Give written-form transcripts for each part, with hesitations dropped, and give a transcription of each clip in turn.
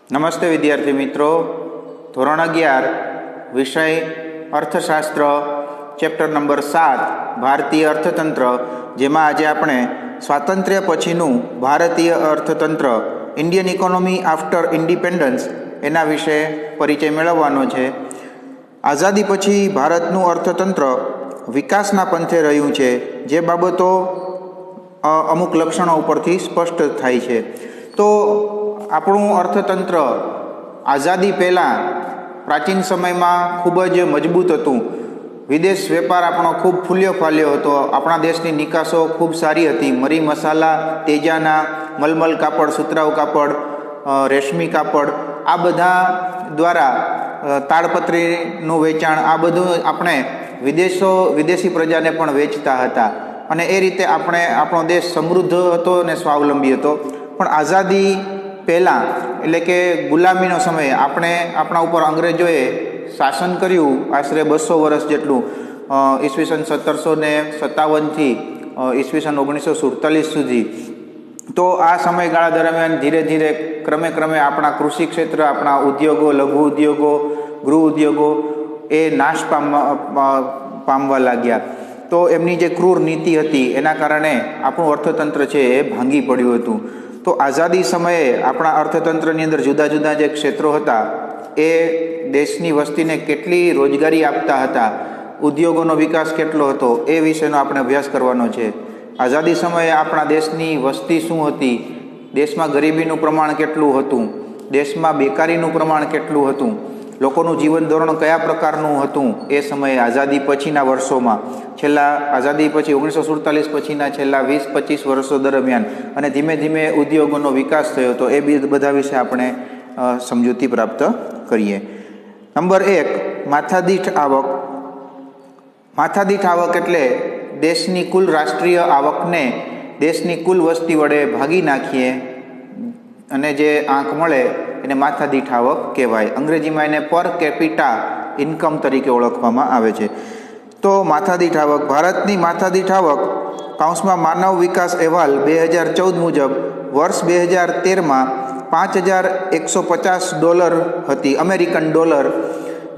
નમસ્તે વિદ્યાર્થી મિત્રો, ધોરણ 11 વિષય અર્થશાસ્ત્ર, ચેપ્ટર નંબર 7 ભારતીય અર્થતંત્ર, જેમાં આજે આપણે સ્વાતંત્ર્ય પછીનું ભારતીય અર્થતંત્ર ઇન્ડિયન ઇકોનોમી આફ્ટર ઇન્ડિપેન્ડન્સ એના વિશે પરિચય મેળવવાનો છે. આઝાદી પછી ભારતનું અર્થતંત્ર વિકાસના પંથે રહ્યું છે, જે બાબતો અમુક લક્ષણો ઉપરથી સ્પષ્ટ થાય છે. તો આપણું અર્થતંત્ર આઝાદી પહેલાં પ્રાચીન સમયમાં ખૂબ જ મજબૂત હતું. વિદેશ વેપાર આપણો ખૂબ ફૂલ્યો ફાલ્યો હતો. આપણા દેશની નિકાસો ખૂબ સારી હતી. મરી મસાલા, તેજાના, મલમલ કાપડ, સુતરાઉ કાપડ, રેશમી કાપડ, આ બધા દ્વારા તાડપત્રીનું વેચાણ, આ બધું આપણે વિદેશી પ્રજાને પણ વેચતા હતા અને એ રીતે આપણો દેશ સમૃદ્ધ હતો અને સ્વાવલંબી હતો. પણ આઝાદી પહેલાં, એટલે કે ગુલામીનો સમય, આપણા ઉપર અંગ્રેજોએ શાસન કર્યું આશરે 200 વર્ષ જેટલું, ઈસવીસન 1757થી ઈસવીસન 1947 સુધી. તો આ સમયગાળા દરમિયાન ધીરે ધીરે ક્રમે આપણા કૃષિ ક્ષેત્ર, આપણા ઉદ્યોગો, લઘુ ઉદ્યોગો, ગૃહ ઉદ્યોગો એ નાશ પામવા લાગ્યા. તો એમની જે ક્રૂર નીતિ હતી એના કારણે આપણું અર્થતંત્ર છે એ ભાંગી પડ્યું હતું. તો આઝાદી સમયે આપણા અર્થતંત્રની અંદર જુદા જુદા જે ક્ષેત્રો હતા એ દેશની વસ્તીને કેટલી રોજગારી આપતા હતા, ઉદ્યોગોનો વિકાસ કેટલો હતો, એ વિશેનો આપણે અભ્યાસ કરવાનો છે. આઝાદી સમયે આપણા દેશની વસ્તી શું હતી, દેશમાં ગરીબીનું પ્રમાણ કેટલું હતું, દેશમાં બેકારીનું પ્રમાણ કેટલું હતું, લોકોનું જીવન ધોરણ કયા પ્રકારનું હતું એ સમયે આઝાદી પછીના વર્ષોમાં, આઝાદી પછી 1947 પછીના છેલ્લા 20-25 વર્ષો દરમિયાન, અને ધીમે ધીમે ઉદ્યોગોનો વિકાસ થયો હતો. એ બધા વિશે આપણે સમજૂતી પ્રાપ્ત કરીએ. નંબર 1, માથાદીઠ આવક. માથાદીઠ આવક એટલે દેશની કુલ રાષ્ટ્રીય આવકને દેશની કુલ વસ્તી વડે ભાગી નાખીએ અને જે આંક મળે એને માથાદીઠ આવક કહેવાય. અંગ્રેજીમાં એને પર કેપિટા ઇન્કમ તરીકે ઓળખવામાં આવે છે. તો માથાદીઠ આવક, ભારતની માથાદીઠ આવક કૌંસમાં માનવ વિકાસ અહેવાલ 2014 મુજબ વર્ષ 2013માં $5,150 હતી, અમેરિકન ડોલર,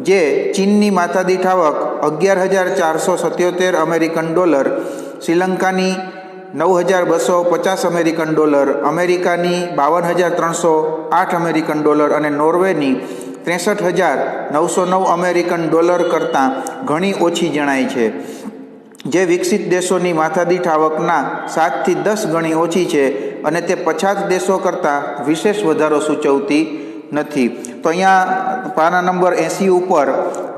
જે ચીનની માથાદીઠ આવક $11,477 અમેરિકન ડોલર, શ્રીલંકાની $9,250 અમેરિકન ડોલર, અમેરિકાની $52,308 અમેરિકન ડોલર અને નોર્વેની $63,909 અમેરિકન ડોલર કરતાં ઘણી ઓછી જણાય છે, જે વિકસિત દેશોની માથાદીઠ આવકના 7 થી 10 ગણી ઓછી છે અને તે પછાત દેશો કરતાં વિશેષ વધારો સૂચવતી નથી. તો અહીંયા પાના નંબર 80 ઉપર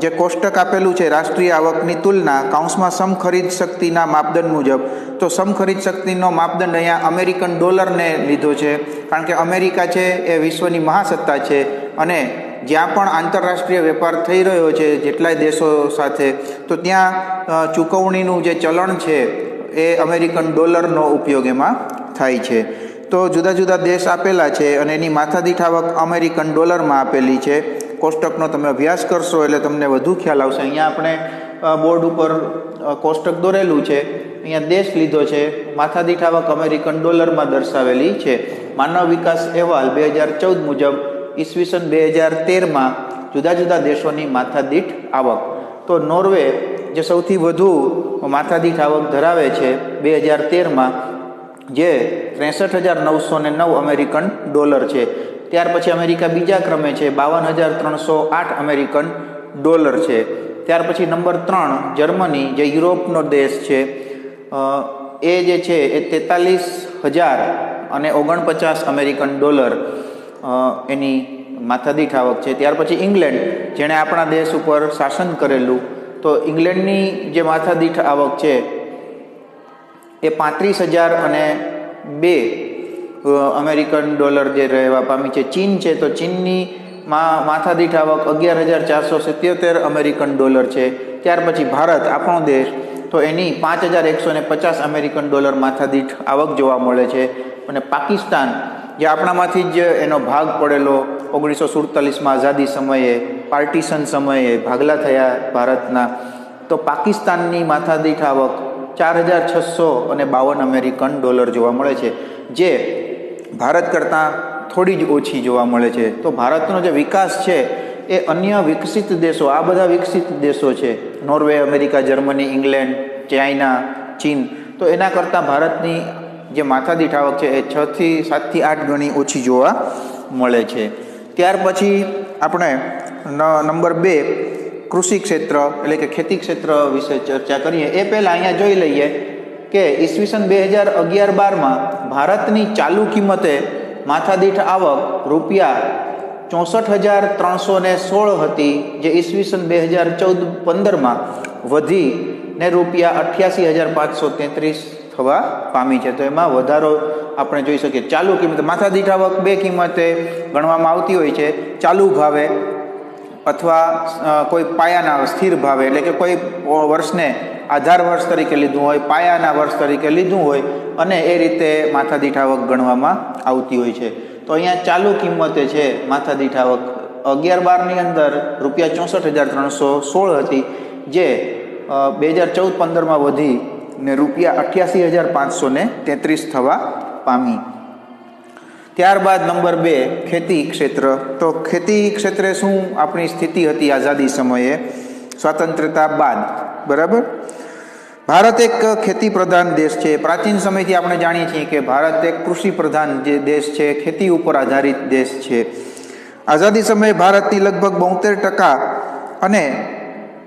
જે કોષ્ટક આપેલું છે, રાષ્ટ્રીય આવકની તુલના કૌંસમાં સમખરીદ શક્તિના માપદંડ મુજબ. તો સમખરીદ શક્તિનો માપદંડ અહીંયા અમેરિકન ડોલરને લીધો છે, કારણ કે અમેરિકા છે એ વિશ્વની મહાસત્તા છે અને જ્યાં પણ આંતરરાષ્ટ્રીય વેપાર થઈ રહ્યો છે જેટલાય દેશો સાથે, તો ત્યાં ચૂકવણીનું જે ચલણ છે એ અમેરિકન ડોલરનો ઉપયોગ એમાં થાય છે. તો જુદા જુદા દેશ આપેલા છે અને એની માથાદીઠ આવક અમેરિકન ડોલરમાં આપેલી છે. કોષ્ટકનો તમે અભ્યાસ કરશો એટલે તમને વધુ ખ્યાલ આવશે. અહીંયા આપણે બોર્ડ ઉપર કોષ્ટક દોરેલું છે, અહીંયા દેશ લીધો છે, માથાદીઠ આવક અમેરિકન ડોલરમાં દર્શાવેલી છે. માનવ વિકાસ અહેવાલ 2014 મુજબ ઈસવીસન 2013માં જુદા જુદા દેશોની માથાદીઠ આવક. તો નોર્વે જે સૌથી વધુ માથાદીઠ આવક ધરાવે છે 2013માં, જે $63,909 અમેરિકન ડોલર છે. ત્યાર પછી અમેરિકા બીજા ક્રમે છે, $52,308 અમેરિકન ડોલર છે. ત્યાર પછી નંબર 3 જર્મની, જે યુરોપનો દેશ છે, એ જે છે એ $43,049 અમેરિકન ડોલર એની માથાદીઠ આવક છે. ત્યાર પછી ઇંગ્લેન્ડ, જેણે આપણા દેશ ઉપર શાસન કરેલું, તો ઇંગ્લેન્ડની જે માથાદીઠ આવક છે એ $35,002 અમેરિકન ડોલર જે રહેવા પામી છે. ચીન છે, તો ચીનની માથાદીઠ આવક $11,477 અમેરિકન ડોલર છે. ત્યાર પછી ભારત, આપણો દેશ, તો એની $5,150 અમેરિકન ડોલર માથાદીઠ આવક જોવા મળે છે. અને પાકિસ્તાન, જે આપણામાંથી જ એનો ભાગ પડેલો 1947માં આઝાદી સમયે, પાર્ટીશન સમયે ભાગલા થયા ભારતના, તો પાકિસ્તાનની માથાદીઠ આવક $4,652 અમેરિકન ડોલર જોવા મળે છે, જે ભારત કરતાં થોડી જ ઓછી જોવા મળે છે. તો ભારતનો જે વિકાસ છે એ અન્ય વિકસિત દેશો, આ બધા વિકસિત દેશો છે, Norway, America, Germany, England, China, ચીન, તો એના કરતાં ભારતની જે માથાદીઠ આવક છે એ 6 થી 7 થી 8 ગણી ઓછી જોવા મળે છે. ત્યાર પછી આપણે નંબર 2 કૃષિ ક્ષેત્ર એટલે કે ખેતી ક્ષેત્ર વિશે ચર્ચા કરીએ. એ પહેલાં અહીંયા જોઈ લઈએ કે ઈસવીસન 2011-12માં ભારતની ચાલુ કિંમતે માથાદીઠ આવક રૂપિયા 64,316 હતી, જે ઈસવીસન 2014-15માં વધીને રૂપિયા 88,533 થવા પામી છે. તો એમાં વધારો આપણે જોઈ શકીએ. ચાલુ કિંમતે માથાદીઠ આવક 2 કિંમતે ગણવામાં આવતી હોય છે, ચાલુ ભાવે અથવા કોઈ પાયાના સ્થિર ભાવે, એટલે કે કોઈ વર્ષને આધાર વર્ષ તરીકે લીધું હોય, પાયાના વર્ષ તરીકે લીધું હોય અને એ રીતે માથાદીઠ આવક ગણવામાં આવતી હોય છે. તો અહીંયા ચાલુ કિંમતે છે માથાદીઠ આવક 11-12ની અંદર રૂપિયા 64,316 હતી, જે 2014-15માં વધીને રૂપિયા 88,533 થવા પામી. ત્યારબાદ નંબર 2 ખેતી ક્ષેત્ર. તો ખેતી ક્ષેત્રે શું આપણી સ્થિતિ હતી આઝાદી સમયે, સ્વતંત્રતા બાદ? બરાબર, ભારત એક ખેતી પ્રધાન દેશ છે. પ્રાચીન સમયથી આપણે જાણીએ છીએ કે ભારત એક કૃષિ પ્રધાન જે દેશ છે, ખેતી ઉપર આધારિત દેશ છે. આઝાદી સમયે ભારતની લગભગ 72% અને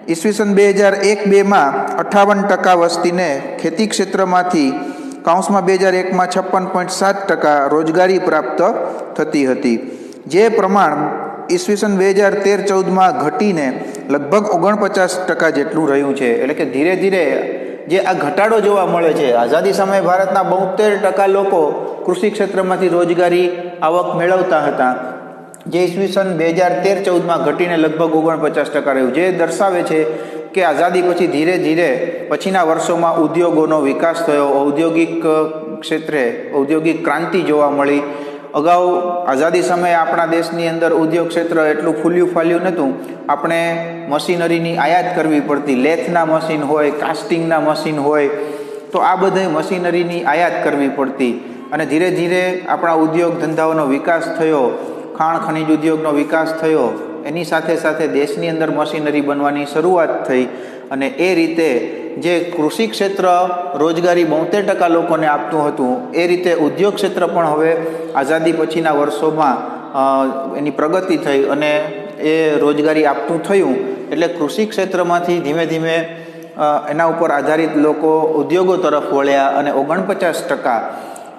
ઈસવીસન 2001-2માં 58% વસ્તીને ખેતી ક્ષેત્રમાંથી કૌંસમાં 2001માં 56.7% રોજગારી પ્રાપ્ત થતી હતી, જે પ્રમાણ ઈસવીસન 2013-14માં ઘટીને લગભગ 49% જેટલું રહ્યું છે. એટલે કે ધીરે ધીરે જે આ ઘટાડો જોવા મળે છે, આઝાદી સમયે ભારતના 72% લોકો કૃષિ ક્ષેત્રમાંથી રોજગારી આવક મેળવતા હતા, જે ઈસવીસન 2013-14માં ઘટીને લગભગ 49% રહ્યું, જે દર્શાવે છે કે આઝાદી પછી ધીરે ધીરે પછીના વર્ષોમાં ઉદ્યોગોનો વિકાસ થયો, ઔદ્યોગિક ક્ષેત્રે ઔદ્યોગિક ક્રાંતિ જોવા મળી. અગાઉ આઝાદી સમયે આપણા દેશની અંદર ઉદ્યોગ ક્ષેત્ર એટલું ફૂલ્યું ફાલ્યું નહોતું. આપણે મશીનરીની આયાત કરવી પડતી, લેથના મશીન હોય, કાસ્ટિંગના મશીન હોય, તો આ બધી મશીનરીની આયાત કરવી પડતી. અને ધીરે ધીરે આપણા ઉદ્યોગ ધંધાઓનો વિકાસ થયો, ખાણ ખનીજ ઉદ્યોગનો વિકાસ થયો, એની સાથે સાથે દેશની અંદર મશીનરી બનવાની શરૂઆત થઈ. અને એ રીતે જે કૃષિ ક્ષેત્ર રોજગારી 72% લોકોને આપતું હતું, એ રીતે ઉદ્યોગ ક્ષેત્ર પણ હવે આઝાદી પછીના વર્ષોમાં એની પ્રગતિ થઈ અને એ રોજગારી આપતું થયું. એટલે કૃષિ ક્ષેત્રમાંથી ધીમે ધીમે એના ઉપર આધારિત લોકો ઉદ્યોગો તરફ વળ્યા અને 49%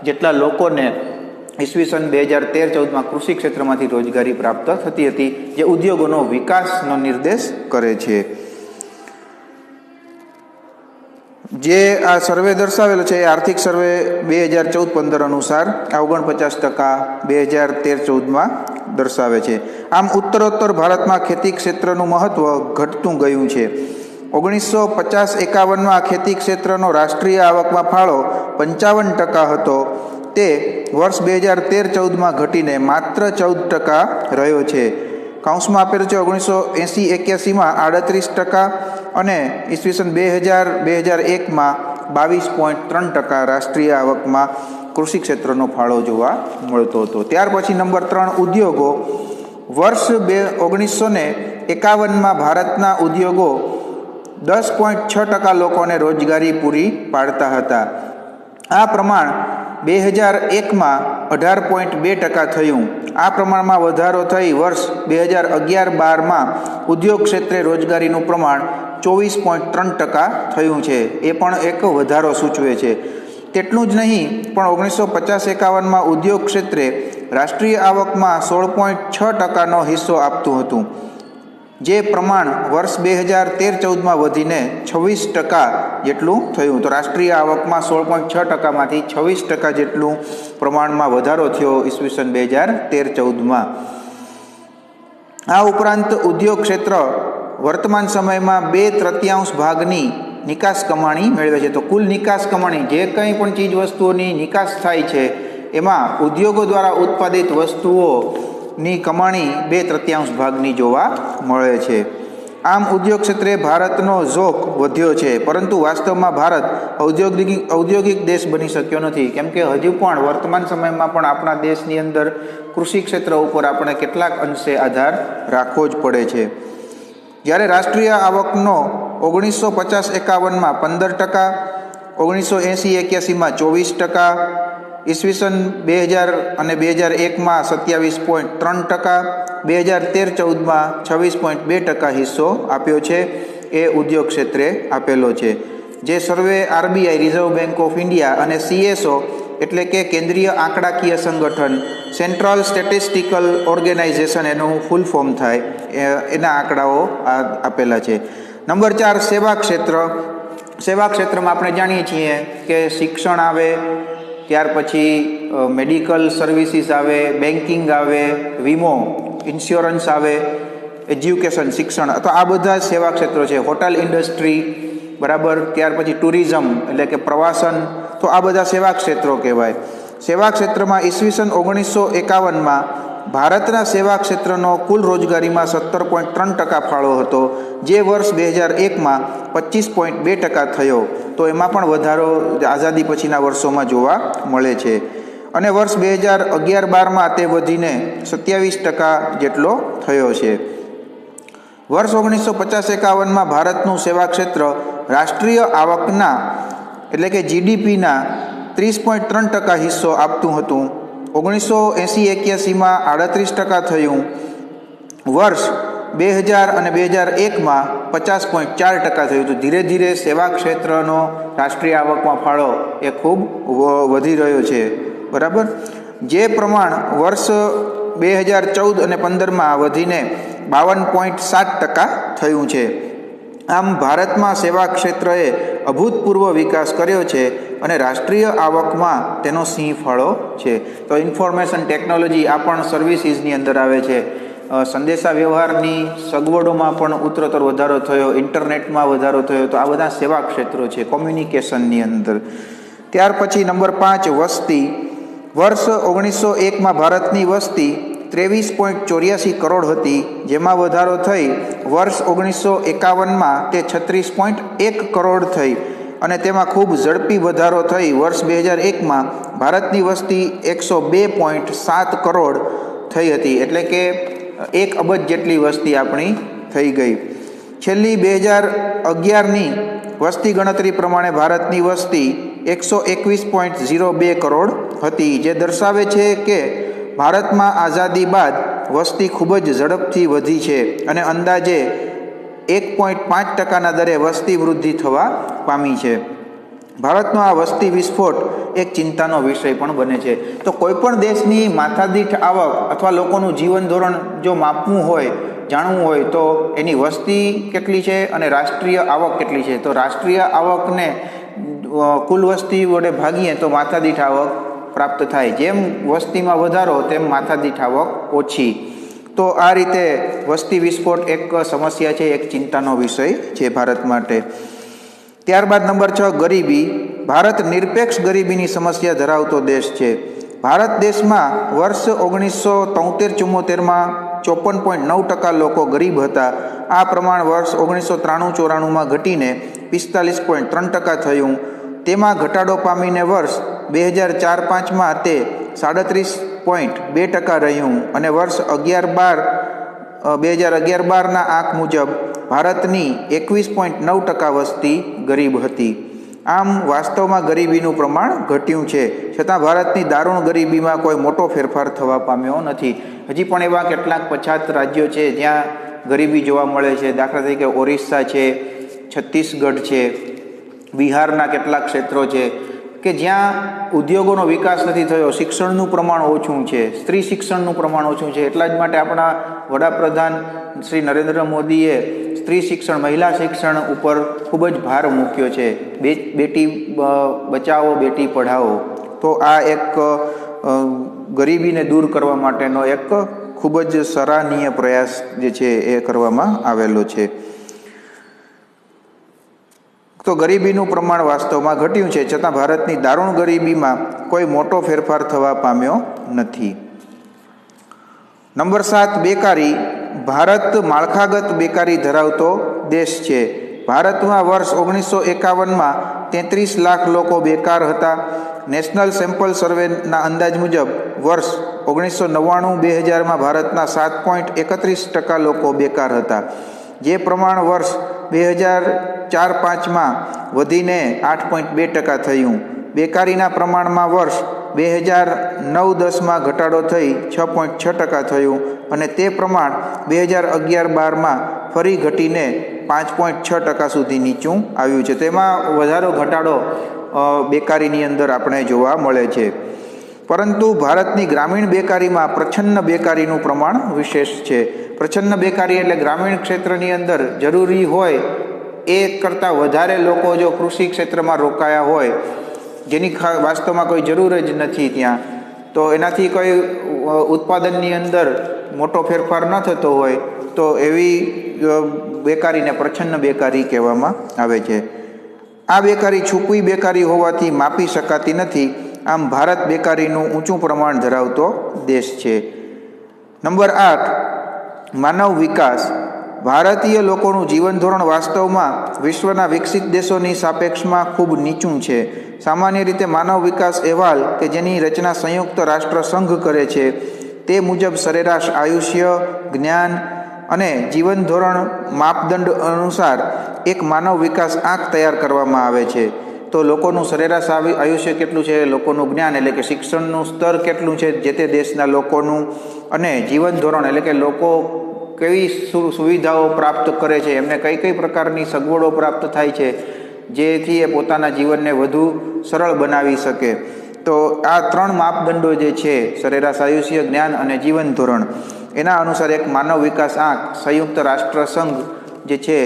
જેટલા લોકોને ઈસવીસન 2013-14માં કૃષિ ક્ષેત્રમાંથી રોજગારી પ્રાપ્ત થતી હતી, જે ઉદ્યોગોનો વિકાસનો નિર્દેશ કરે છે. જે આ સર્વે દર્શાવેલો છે એ આર્થિક સર્વે 2014-15 અનુસાર આ 49% 2013-14માં દર્શાવે છે. આમ ઉત્તરોત્તર ભારતમાં ખેતી ક્ષેત્રનું મહત્વ ઘટતું ગયું છે. 1950-51માં ખેતી ક્ષેત્રનો રાષ્ટ્રીય આવકમાં ફાળો 55% હતો, તે વર્ષ 2013-14માં ઘટીને માત્ર 14% રહ્યો છે. કૌંસમાં આપેલું છે 1980-81માં 38% અને ઈસવીસન 2000-2001માં 22.3% રાષ્ટ્રીય આવકમાં કૃષિ ક્ષેત્રનો ફાળો જોવા મળતો હતો. ત્યાર પછી નંબર 3 ઉદ્યોગો. વર્ષ 1951માં ભારતના ઉદ્યોગો 10.6% લોકોને રોજગારી પૂરી પાડતા હતા. આ પ્રમાણ 2001માં 18.2% થયું. આ પ્રમાણમાં વધારો થઈ વર્ષ 2011-12માં ઉદ્યોગ ક્ષેત્રે રોજગારીનું પ્રમાણ 24.3% થયું છે. એ પણ એક વધારો સૂચવે છે. તેટલું જ નહીં, પણ 1950-51માં ઉદ્યોગ ક્ષેત્રે રાષ્ટ્રીય આવકમાં 16.6%નો હિસ્સો આપતું હતું, જે પ્રમાણ વર્ષ 2013-14માં વધીને 26% જેટલું થયું. તો રાષ્ટ્રીય આવકમાં 16.6%માંથી 26% જેટલું પ્રમાણમાં વધારો થયો ઈસવીસન 2013-14માં. આ ઉપરાંત ઉદ્યોગ ક્ષેત્ર વર્તમાન સમયમાં 2/3 ભાગની નિકાસ કમાણી મેળવે છે. તો કુલ નિકાસ કમાણી, જે કંઈ પણ ચીજ વસ્તુઓની નિકાસ થાય છે, એમાં ઉદ્યોગો દ્વારા ઉત્પાદિત વસ્તુઓની કમાણી 2/3 ભાગની જોવા મળે છે. આમ ઉદ્યોગ ક્ષેત્રે ભારતનો ઝોક વધ્યો છે, પરંતુ વાસ્તવમાં ભારત ઔદ્યોગિક દેશ બની શક્યો નથી, કેમ કે હજુ પણ વર્તમાન સમયમાં પણ આપણા દેશની અંદર કૃષિ ક્ષેત્ર ઉપર આપણે કેટલાક અંશે આધાર રાખવો જ પડે છે. જ્યારે રાષ્ટ્રીય આવકનો 1950-51માં 15%, 1980-81માં 24%, ઈસવીસન 2000 અને 2001માં 27.3%, 2013-14માં 26.2% હિસ્સો આપ્યો છે એ ઉદ્યોગ ક્ષેત્રે આપેલો છે. જે સર્વે RBI reserve bank of India અને CSO એટલે કે કેન્દ્રીય આંકડાકીય સંગઠન સેન્ટ્રલ સ્ટેટિસ્ટિકલ ઓર્ગેનાઇઝેશન એનું ફૂલ ફોર્મ થાય એના આંકડાઓ આપેલા છે. નંબર 4 સેવા ક્ષેત્ર. સેવા ક્ષેત્રમાં આપણે જાણીએ છીએ કે શિક્ષણ આવે, ત્યાર પછી મેડિકલ સર્વિસીસ આવે, બેન્કિંગ આવે, વીમો ઇન્સ્યોરન્સ આવે, એજ્યુકેશન શિક્ષણ, તો આ બધા સેવા ક્ષેત્રો છે. હોટલ ઇન્ડસ્ટ્રી, બરાબર, ત્યાર પછી ટુરિઝમ એટલે કે પ્રવાસન, તો આ બધા સેવા ક્ષેત્રો કહેવાય. સેવા ક્ષેત્રમાં ઈસવીસન 1951માં ભારતના સેવા ક્ષેત્રનો કુલ રોજગારીમાં 17.3% ફાળો હતો, જે વર્ષ 2001માં 25.2% થયો. તો એમાં પણ વધારો આઝાદી પછીના વર્ષોમાં જોવા મળે છે. અને વર્ષ 2011-12માં તે વધીને 27% જેટલો થયો છે. વર્ષ 1950-51માં ભારતનું સેવા ક્ષેત્ર રાષ્ટ્રીય આવકના એટલે કે GDPના 30.3% હિસ્સો આપતું હતું. 1980-81માં 38% થયું. વર્ષ 2000 અને 2001માં 50.4% થયું. તો ધીરે ધીરે સેવા ક્ષેત્રનો રાષ્ટ્રીય આવકમાં ફાળો એ ખૂબ વધી રહ્યો છે, બરાબર. જે પ્રમાણ વર્ષ 2014 અને 15માં વધીને 52.7% થયું છે. આમ ભારતમાં સેવા ક્ષેત્રએ અભૂતપૂર્વ વિકાસ કર્યો છે અને રાષ્ટ્રીય આવકમાં તેનો સિંહ ફાળો છે. તો ઇન્ફોર્મેશન ટેકનોલોજી આ પણ સર્વિસીસની અંદર આવે છે. સંદેશા વ્યવહારની સગવડોમાં પણ ઉત્તરોત્તર વધારો થયો, ઇન્ટરનેટમાં વધારો થયો, તો આ બધા સેવા ક્ષેત્રો છે કોમ્યુનિકેશનની અંદર. ત્યાર પછી નંબર 5 વસ્તી. વર્ષ 1901માં ભારતની વસ્તી 23.84 કરોડ હતી, જેમાં વધારો થઈ વર્ષ 1951માં તે 36.1 કરોડ થઈ અને તેમાં ખૂબ ઝડપી વધારો થઈ વર્ષ 2001માં ભારતની વસ્તી 102.7 કરોડ થઈ હતી, એટલે કે 1 અબજ જેટલી વસ્તી આપણી થઈ ગઈ. છેલ્લી 2011ની વસ્તી ગણતરી પ્રમાણે ભારતની વસ્તી 121.02 કરોડ હતી, જે દર્શાવે છે કે ભારતમાં આઝાદી બાદ વસ્તી ખૂબ જ ઝડપથી વધી છે અને અંદાજે 1.5%ના દરે વસ્તી વૃદ્ધિ થવા પામી છે. ભારતનો આ વસ્તી વિસ્ફોટ એક ચિંતાનો વિષય પણ બને છે. તો કોઈ પણ દેશની માથાદીઠ આવક અથવા લોકોનું જીવન ધોરણ જો માપવું હોય, જાણવું હોય, તો એની વસ્તી કેટલી છે અને રાષ્ટ્રીય આવક કેટલી છે. તો રાષ્ટ્રીય આવકને કુલ વસ્તી વડે ભાગીએ તો માથાદીઠ આવક પ્રાપ્ત થાય. જેમ વસ્તીમાં વધારો તેમ માથાદીઠ આવક ઓછી. તો આ રીતે વસ્તી વિસ્ફોટ એક સમસ્યા છે, એક ચિંતાનો વિષય છે ભારત માટે. ત્યારબાદ નંબર 6 ગરીબી. ભારત નિરપેક્ષ ગરીબીની સમસ્યા ધરાવતો દેશ છે. ભારત દેશમાં વર્ષ 1973-74માં 54.9% લોકો ગરીબ હતા. આ પ્રમાણ વર્ષ 1993-94માં ઘટીને 45.3% થયું. તેમાં ઘટાડો પામીને વર્ષ 2004-05માં તે 37.2% રહ્યું અને વર્ષ 2011-12ના આંક મુજબ ભારતની 21.9% વસ્તી ગરીબ હતી. આમ વાસ્તવમાં ગરીબીનું પ્રમાણ ઘટ્યું છે, છતાં ભારતની દારૂણ ગરીબીમાં કોઈ મોટો ફેરફાર થવા પામ્યો નથી. હજી પણ એવા કેટલાક પછાત રાજ્યો છે જ્યાં ગરીબી જોવા મળે છે. દાખલા તરીકે ઓરિસ્સા છે, છત્તીસગઢ છે, બિહારના કેટલાક ક્ષેત્રો છે કે જ્યાં ઉદ્યોગોનો વિકાસ નથી થયો, શિક્ષણનું પ્રમાણ ઓછું છે, સ્ત્રી શિક્ષણનું પ્રમાણ ઓછું છે. એટલા જ માટે આપણા વડાપ્રધાન શ્રી નરેન્દ્ર મોદીએ સ્ત્રી શિક્ષણ, મહિલા શિક્ષણ ઉપર ખૂબ જ ભાર મૂક્યો છે. બેટી બચાવો, બેટી પઢાઓ. તો આ એક ગરીબીને દૂર કરવા માટેનો એક ખૂબ જ સરાહનીય પ્રયાસ જે છે એ કરવામાં આવેલો છે. તો ગરીબીનું પ્રમાણ વાસ્તવમાં ઘટ્યું છે, છતાં ભારતની દારૂણ ગરીબીમાં કોઈ મોટો ફેરફાર થવા પામ્યો નથી. નંબર 7 બેકારી. ભારત માળખાગત બેકારી ધરાવતો દેશ છે. ભારતમાં વર્ષ 1951માં 33 લાખ લોકો બેકાર હતા. નેશનલ સેમ્પલ સર્વેના અંદાજ મુજબ વર્ષ 1999-2000માં ભારતના 7.31% લોકો બેકાર હતા, જે પ્રમાણ વર્ષ 2004-05માં વધીને 8.2% થયું. બેકારીના પ્રમાણમાં વર્ષ 2009-10માં ઘટાડો થઈ 6.6% થયું અને તે પ્રમાણ 2011-12માં ફરી ઘટીને 5.6% સુધી નીચું આવ્યું છે. તેમાં વધારો ઘટાડો બેકારીની અંદર આપણે જોવા મળે છે. પરંતુ ભારતની ગ્રામીણ બેકારીમાં પ્રચ્છન્ન બેકારીનું પ્રમાણ વિશેષ છે. પ્રચ્છન્ન બેકારી એટલે ગ્રામીણ ક્ષેત્રની અંદર જરૂરી હોય એ કરતાં વધારે લોકો જો કૃષિ ક્ષેત્રમાં રોકાયા હોય, જેની વાસ્તવમાં કોઈ જરૂર જ નથી ત્યાં, તો એનાથી કોઈ ઉત્પાદનની અંદર મોટો ફેરફાર ન થતો હોય, તો એવી બેકારીને પ્રચ્છન્ન બેકારી કહેવામાં આવે છે. આ બેકારી છુપી બેકારી હોવાથી માપી શકાતી નથી. આમ ભારત બેકારીનું ઊંચું પ્રમાણ ધરાવતો દેશ છે. નંબર 8, માનવ વિકાસ. ભારતીય લોકોનું જીવન ધોરણ વાસ્તવમાં વિશ્વના વિકસિત દેશોની સાપેક્ષમાં ખૂબ નીચું છે. સામાન્ય રીતે માનવ વિકાસ અહેવાલ કે જેની રચના સંયુક્ત રાષ્ટ્ર સંઘ કરે છે તે મુજબ સરેરાશ આયુષ્ય, જ્ઞાન અને જીવન ધોરણ માપદંડ અનુસાર એક માનવ વિકાસ આંક તૈયાર કરવામાં આવે છે. તો લોકોનું સરેરાશ આયુષ્ય કેટલું છે, લોકોનું જ્ઞાન એટલે કે શિક્ષણનું સ્તર કેટલું છે જે તે દેશના લોકોનું, અને જીવન ધોરણ એટલે કે લોકો કેવી સુવિધાઓ પ્રાપ્ત કરે છે, એમને કઈ કઈ પ્રકારની સગવડો પ્રાપ્ત થાય છે જેથી એ પોતાના જીવનને વધુ સરળ બનાવી શકે. તો આ 3 માપદંડો જે છે, સરેરાશ આયુષ્ય, જ્ઞાન અને જીવન ધોરણ, એના અનુસાર એક માનવ વિકાસ આંક સંયુક્ત રાષ્ટ્ર સંઘ જે છે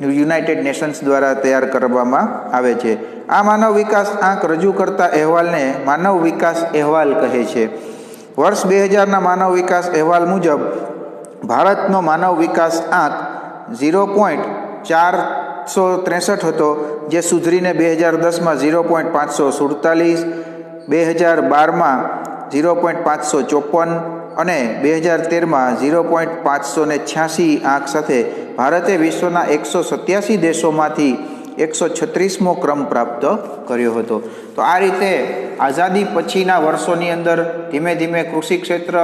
યુનાઇટેડ નેશન્સ દ્વારા તૈયાર કરવામાં આવે છે. આ માનવ વિકાસ આંક રજૂ કરતા અહેવાલને માનવ વિકાસ અહેવાલ કહે છે. વર્ષ 2000ના માનવ વિકાસ અહેવાલ મુજબ ભારતનો માનવ વિકાસ આંક 0.463 હતો, જે સુધરીને 2010માં 0.547, 2012માં 0.554 અને 2013માં 0.586 આંક સાથે ભારતે વિશ્વના 187 દેશોમાંથી 136મો ક્રમ પ્રાપ્ત કર્યો હતો. તો આ રીતે આઝાદી પછીના વર્ષોની અંદર ધીમે ધીમે કૃષિ ક્ષેત્ર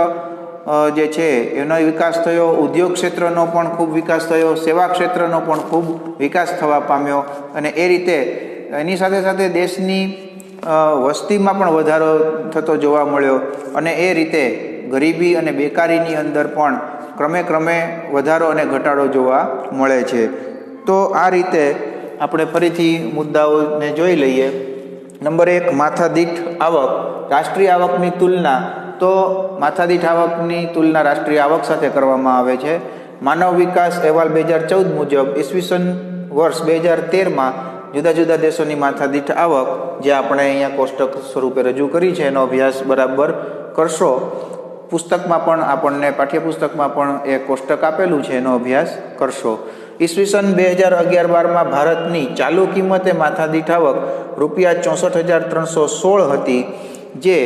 જે છે એનો વિકાસ થયો, ઉદ્યોગ ક્ષેત્રનો પણ ખૂબ વિકાસ થયો, સેવા ક્ષેત્રનો પણ ખૂબ વિકાસ થવા પામ્યો, અને એ રીતે એની સાથે સાથે દેશની વસ્તીમાં પણ વધારો થતો જોવા મળ્યો, અને એ રીતે ગરીબી અને બેકારીની અંદર પણ ક્રમે ક્રમે વધારો અને ઘટાડો જોવા મળે છે. તો આ રીતે આપણે ફરીથી મુદ્દાઓને જોઈ લઈએ. નંબર 1, માથાદીઠ આવક. રાષ્ટ્રીય આવકની તુલના. તો માથાદીઠ આવકની તુલના રાષ્ટ્રીય આવક સાથે કરવામાં આવે છે. માનવ વિકાસ અહેવાલ 2014 મુજબ ઈસવીસન વર્ષ 2013માં જુદા જુદા દેશોની માથાદીઠ આવક, જે આપણે અહીંયા કોષ્ટક સ્વરૂપે રજૂ કરી છે, એનો અભ્યાસ બરાબર કરશો. પુસ્તકમાં પણ આપણને પાઠ્યપુસ્તકમાં પણ એ કોષ્ટક આપેલું છે, એનો અભ્યાસ કરશો. ઈસવીસન 2011-12માં ભારતની ચાલુ કિંમતે માથાદીઠ આવક ₹64,316 હતી, જે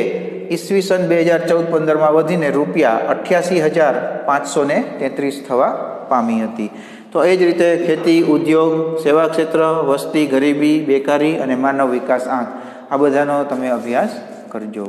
ઈસવીસન 2014-15માં વધીને ₹88,533 થવા પામી હતી. તો એ જ રીતે ખેતી, ઉદ્યોગ, સેવા ક્ષેત્ર, વસ્તી, ગરીબી, બેકારી અને માનવ વિકાસ આંક, આ બધાનો તમે અભ્યાસ કરજો.